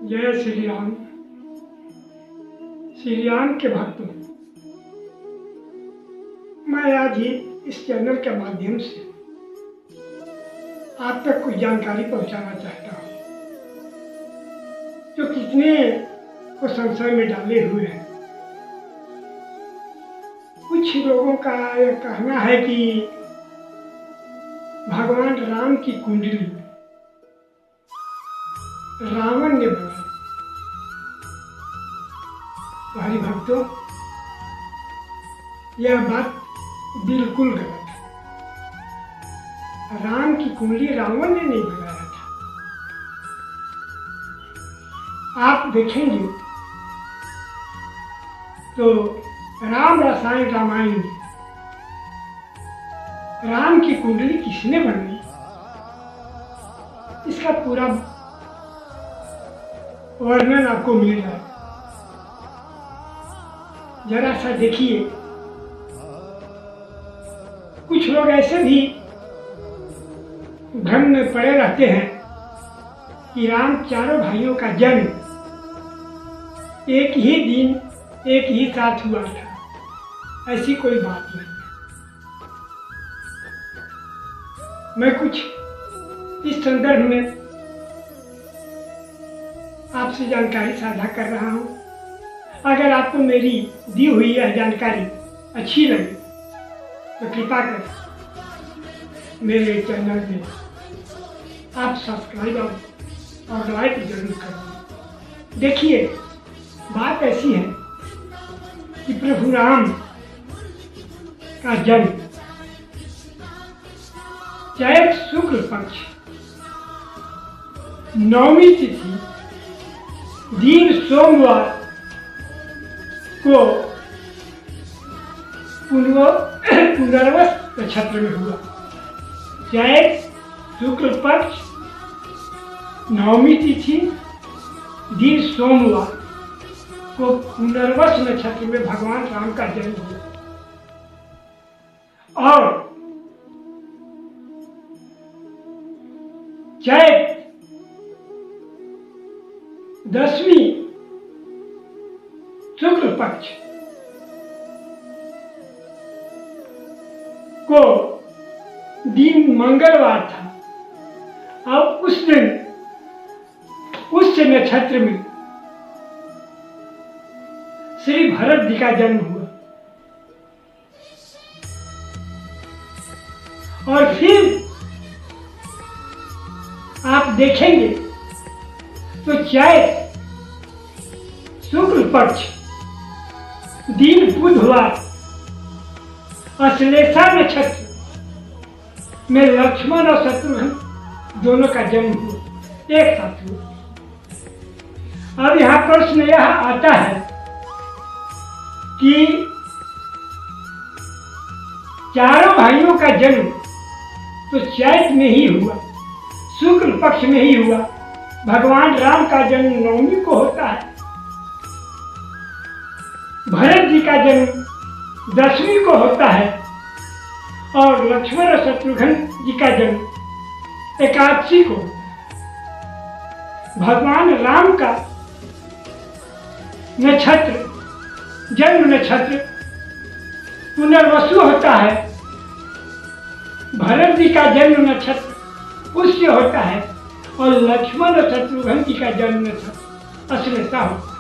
जय श्री राम। श्री राम के भक्तों, मैं आज ही इस चैनल के माध्यम से आप तक कुछ जानकारी पहुंचाना चाहता हूं जो कितने को संशय में डाले हुए हैं। कुछ लोगों का यह कहना है कि भगवान राम की कुंडली रावण ने बनाई। हरि भक्तों, यह बात बिल्कुल गलत है। राम की कुंडली रावण ने नहीं बनाया था। आप देखेंगे तो राम रसायन रामायण में राम की कुंडली किसने बनाई, इसका पूरा वर्णन आपको मिल जाएगा। जरा सा देखिए, कुछ लोग ऐसे भी भ्रम में पड़े रहते हैं कि राम चारों भाइयों का जन्म एक ही दिन एक ही साथ हुआ था। ऐसी कोई बात नहीं है। मैं कुछ इस संदर्भ में आपसे जानकारी साझा कर रहा हूं। अगर आपको मेरी दी हुई यह जानकारी अच्छी लगे तो कृपा कर मेरे चैनल में आप सब्सक्राइब और लाइक जरूर करें। देखिए, बात ऐसी है कि प्रभु राम का जन्म चैत शुक्ल पक्ष नवमी तिथि दिन सोमवार को पुनर्वस नक्षत्र में हुआ। चैत शुक्ल पक्ष नवमी तिथि दिन सोमवार को पुनर्वस नक्षत्र में भगवान राम का जन्म हुआ। और चैत दसवीं शुक्ल पक्ष को दिन मंगलवार था। अब उस दिन उस नक्षत्र में श्री भरत जी का जन्म हुआ। और फिर आप देखेंगे तो चैत शुक्ल पक्ष दिन बुधवार अश्लेषा नक्षत्र में लक्ष्मण और शत्रुघ्न दोनों का जन्म हुआ, एक साथ हुआ। अब यहाँ प्रश्न यह आता है कि चारों भाइयों का जन्म तो चैत में ही हुआ, शुक्ल पक्ष में ही हुआ। भगवान राम का जन्म नवमी को होता है, भरत जी का जन्म दसवीं को होता है और लक्ष्मण और शत्रुघ्न जी का जन्म एकादशी को। भगवान राम का नक्षत्र जन्म नक्षत्र पुनर्वसु होता है, भरत जी का जन्म नक्षत्र पुष्य होता है और लक्ष्मण और शत्रुघ्न जी का जन्म नक्षत्र अश्लेषा होता है।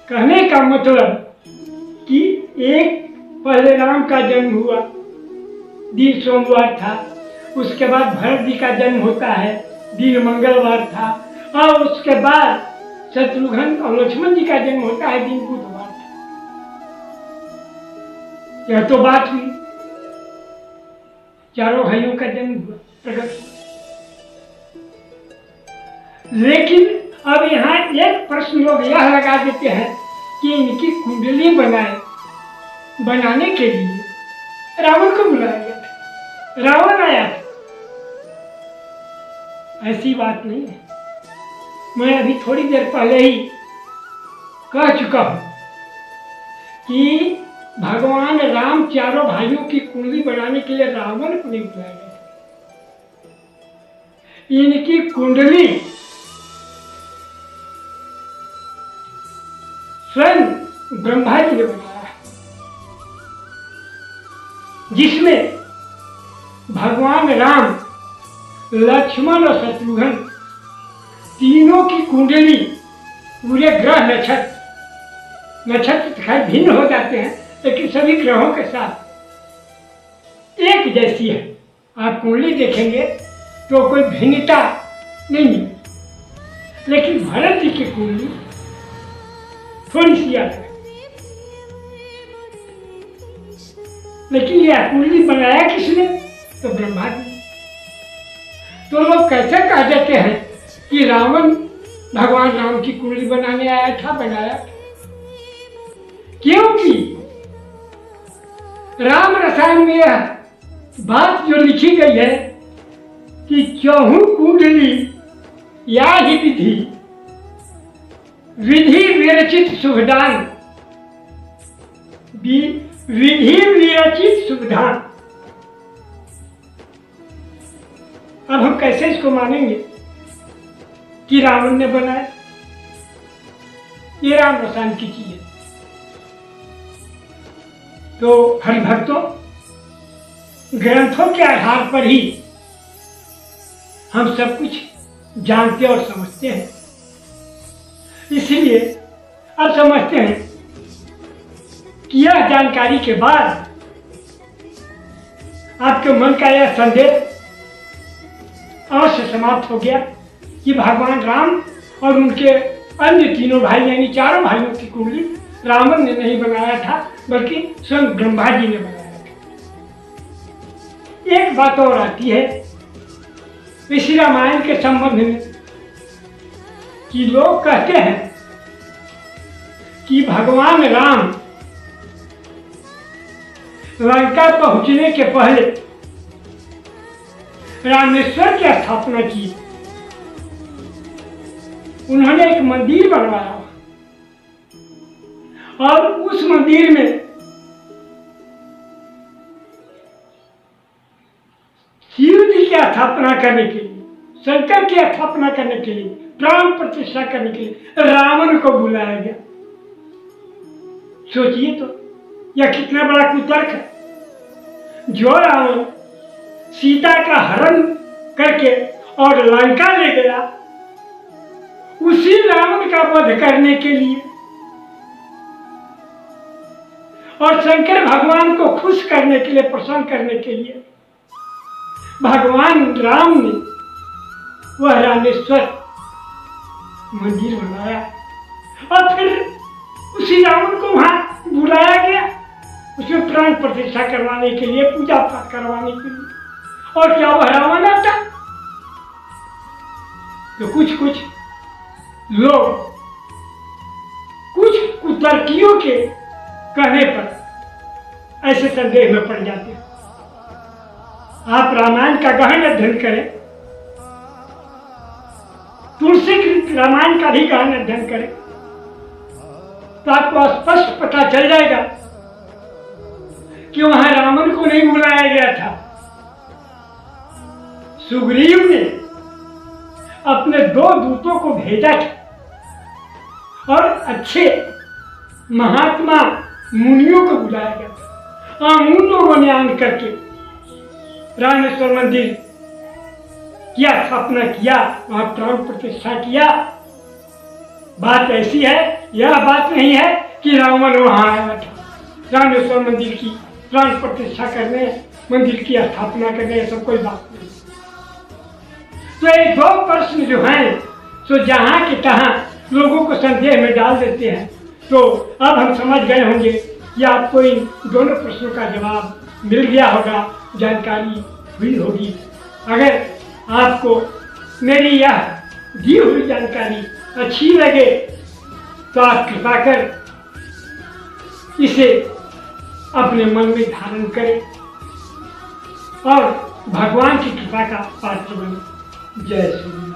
कहने का मतलब कि एक पहले राम का जन्म हुआ, दिन सोमवार था। उसके बाद भरत जी का जन्म होता है, दिन मंगलवार था। और उसके बाद शत्रुघ्न और लक्ष्मण जी का जन्म होता है, दिन बुधवार था। यह तो बात हुई, चारों भाइयों का जन्म हुआ, प्रकट हुआ। लेकिन अब यहाँ एक प्रश्न लोग यह लगा देते हैं कि इनकी कुंडली बनाने के लिए रावण को बुलाया गया था, रावण आया था। ऐसी बात नहीं है। मैं अभी थोड़ी देर पहले ही कह चुका हूं कि भगवान राम चारों भाइयों की कुंडली बनाने के लिए रावण को नहीं बुलाया गया। इनकी कुंडली स्वयं ब्रह्मा जी ने बनाया है, जिसमें भगवान राम, लक्ष्मण और शत्रुघ्न तीनों की कुंडली पूरे ग्रह नक्षत्र दिखाई भिन्न हो जाते हैं, लेकिन सभी ग्रहों के साथ एक जैसी है। आप कुंडली देखेंगे तो कोई भिन्नता नहीं है, लेकिन भरत जी की कुंडली थोड़ी सी अलग है। लेकिन यह कुंडली बनाया किसने? तो ब्रह्मा जी। तो लोग कैसे कह देते हैं कि रावण भगवान राम की कुंडली बनाने आया था, बनाया था? क्योंकि राम रसायन में यह बात जो लिखी गई है कि चौहु कुंडली या ही विधि विधि विरचित शुभदान, विधि विरचित शुभदान। अब हम कैसे इसको मानेंगे कि रावण ने बनाया? ये राम रसायन की चीज है। तो हरिभक्तों, ग्रंथों के आधार पर ही हम सब कुछ जानते और समझते हैं। इसलिए अब समझते हैं कि यह जानकारी के बाद आपके मन का यह संदेह अवश्य समाप्त हो गया कि भगवान राम और उनके अन्य तीनों भाई यानी चारों भाइयों की कुंडली रावण ने नहीं बनाया था, बल्कि स्वयं ब्रह्मा जी ने बनाया था। एक बात और आती है इसी रामायण के संबंध में कि लोग कहते हैं कि भगवान राम लंका पहुंचने के पहले रामेश्वर की स्थापना की। उन्होंने एक मंदिर बनवाया और उस मंदिर में शिव जी की स्थापना करने के लिए, शंकर की स्थापना करने के लिए, प्राण प्रतिष्ठा करने के लिए रावण को बुलाया गया। सोचिए तो यह कितना बड़ा कुतर्क है। जो रावण सीता का हरण करके और लंका ले गया, उसी रावण का वध करने के लिए और शंकर भगवान को खुश करने के लिए, प्रसन्न करने के लिए भगवान राम ने वह रामेश्वर मंदिर बनाया और फिर उसी रावण को वहां बुलाया गया, उसमें प्राण प्रतिष्ठा करवाने के लिए, पूजा पाठ करवाने के लिए। और क्या वह रावण आता? तो कुछ लोग कुछ कुतर्कियों के कहने पर ऐसे संदेह में पड़ जाते हैं। आप रामायण का गहन अध्ययन करें, तुलसी रामायण का भी गहन अध्ययन करें, तो आपको स्पष्ट पता चल जाएगा कि वहां रावण को नहीं बुलाया गया था। सुग्रीव ने अपने 2 दूतों को भेजा था और अच्छे महात्मा मुनियों को बुलाया गया था। उन लोगों ने आन करके रामेश्वर मंदिर की स्थापना किया, वहां प्राण प्रतिष्ठा किया। बात ऐसी है, यह बात नहीं है कि रावण वहां आया था रामेश्वर मंदिर की प्राण प्रतिष्ठा करने, मंदिर की स्थापना करने, ये सब कोई बात नहीं। तो ये 2 प्रश्न जो हैं तो जहां के तहां लोगों को संदेह में डाल देते हैं। तो अब हम समझ गए होंगे कि आपको इन दोनों प्रश्नों का जवाब मिल गया होगा, जानकारी हुई होगी। अगर आपको मेरी यह दी हुई जानकारी अच्छी लगे तो आप कृपा कर इसे अपने मन में धारण करें और भगवान की कृपा का पात्र बने। जय श्री